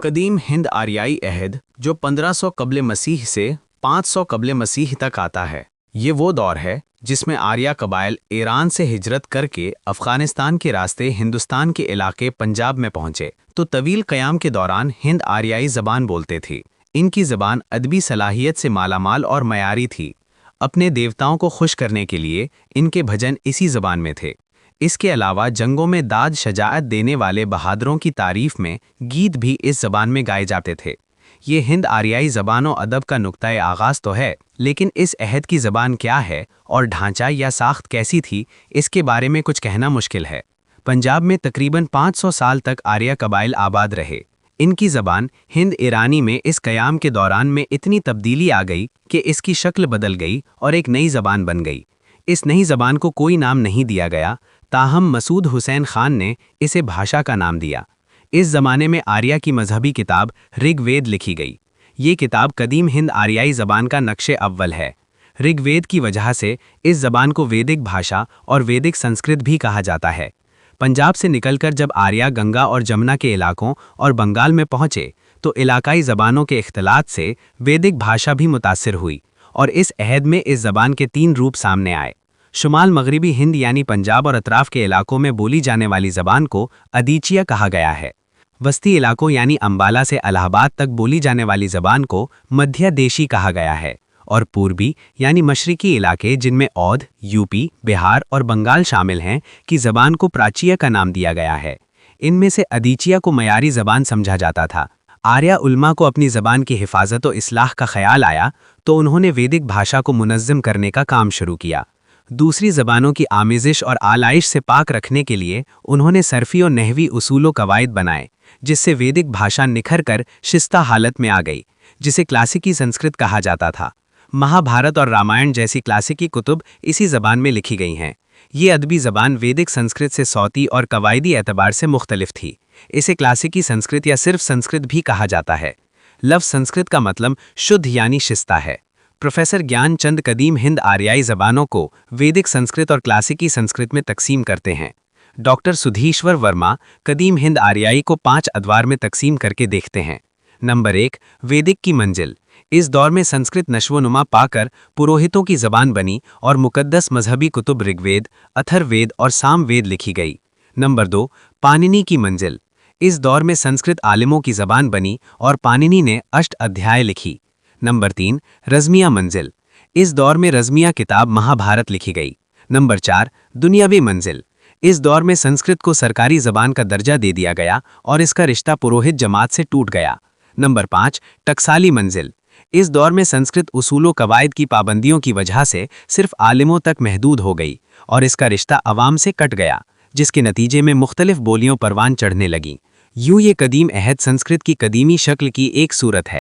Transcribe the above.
कदीम हिंद आरियाई अहद जो 1500 कब्ल मसीह से 500 कब्ल मसीह तक आता है। ये वो दौर है जिसमें आर्या कबाइल ईरान से हिजरत करके अफ़गानिस्तान के रास्ते हिंदुस्तान के इलाके पंजाब में पहुंचे तो तवील क़याम के दौरान हिंद आरियाई ज़बान बोलते थे। इनकी ज़बान अदबी सलाहियत से मालामाल और मयारी थी। अपने देवताओं को खुश करने के लिए इनके भजन इसी ज़बान में थे। इसके अलावा जंगों में दाद शजाअत देने वाले बहादुरों की तारीफ में गीत भी इस ज़बान में गाए जाते थे। ये हिंद आरियाई ज़बानों अदब का नुक्ता आगाज़ तो है, लेकिन इस अहद की ज़बान क्या है और ढांचा या साख्त कैसी थी, इसके बारे में कुछ कहना मुश्किल है। पंजाब में तकरीबन 500 साल तक आर्या कबाइल आबाद रहे। इनकी ज़बान हिंद ईरानी में इस क़याम के दौरान में इतनी तब्दीली आ गई कि इसकी शक्ल बदल गई और एक नई ज़बान बन गई। इस नई ज़बान को कोई नाम नहीं दिया गया, ताहम मसूद हुसैन खान ने इसे भाषा का नाम दिया। इस ज़माने में आर्या की मजहबी किताब ऋग्वेद लिखी गई। ये किताब कदीम हिंद आरियाई ज़बान का नक्शे अव्वल है। ऋग्वेद की वजह से इस ज़बान को वैदिक भाषा और वैदिक संस्कृत भी कहा जाता है। पंजाब से निकलकर जब आर्या गंगा और जमुना के इलाकों और बंगाल में पहुँचे तो इलाकाई ज़बानों के इख्तलात से वैदिक भाषा भी मुतासिर हुई और इस अहद में इस ज़बान के 3 रूप सामने आए। शुमाल मगरिबी हिंद यानी पंजाब और अतराफ़ के इलाकों में बोली जाने वाली ज़बान को अदीचिया कहा गया है। वस्ती इलाकों यानी अंबाला से इलाहाबाद तक बोली जाने वाली ज़बान को मध्य देशी कहा गया है और पूर्वी यानी मशरिकी इलाके जिनमें औध, यूपी, बिहार और बंगाल शामिल हैं की ज़बान को प्राचीया का नाम दिया गया है। इनमें से अदीचिया को मयारी ज़बान समझा जाता था। आर्या उल्मा को अपनी ज़बान की हिफाजत और इस्लाह का ख्याल आया तो उन्होंने वैदिक भाषा को मुनज़्ज़म करने का काम शुरू किया। दूसरी ज़बानों की आमेज़िश और आलाइश से पाक रखने के लिए उन्होंने सरफ़ी और नहवी उसूल कवायद बनाए, जिससे वैदिक भाषा निखर कर शिस्ता हालत में आ गई, जिसे क्लासिकी संस्कृत कहा जाता था। महाभारत और रामायण जैसी क्लासिकी कुतुब इसी ज़बान में लिखी गई हैं। ये अदबी ज़बान वैदिक संस्कृत से सौती और कवायदी एतबार से मुख्तलिफ थी। इसे क्लासिकी संस्कृत या सिर्फ संस्कृत भी कहा जाता है। लफ्ज़ संस्कृत का मतलब शुद्ध यानी शिस्ता है। प्रोफेसर ज्ञानचंद कदीम हिंद आरियाई ज़बानों को वैदिक संस्कृत और क्लासिकी संस्कृत में तकसीम करते हैं। डॉक्टर सुधीश्वर वर्मा कदीम हिंद आरियाई को 5 अदवार में तकसीम करके देखते हैं। नंबर 1, वैदिक की मंजिल। इस दौर में संस्कृत नश्वनुमा पाकर पुरोहितों की ज़बान बनी और मुकद्दस मजहबी कुतुब ऋग्वेद, अथर्ववेद और सामवेद लिखी गई। नंबर 2, पाणिनि की मंजिल। इस दौर में संस्कृत आलिमों की ज़बान बनी और पाणिनि ने अष्ट अध्याय लिखी। नंबर 3, रज़मिया मंजिल। इस दौर में रज़मिया किताब महाभारत लिखी गई। नंबर 4, दुनियावी मंजिल। इस दौर में संस्कृत को सरकारी ज़बान का दर्जा दे दिया गया और इसका रिश्ता पुरोहित जमात से टूट गया। नंबर 5, टकसाली मंजिल। इस दौर में संस्कृत उसूलों कवायद की पाबंदियों की वजह से सिर्फ आलिमों तक महदूद हो गई और इसका रिश्ता अवाम से कट गया, जिसके नतीजे में मुख्तलिफ बोलियों परवान चढ़ने लगीं। यूँ ये कदीम अहद संस्कृत की कदीमी शक्ल की एक सूरत है।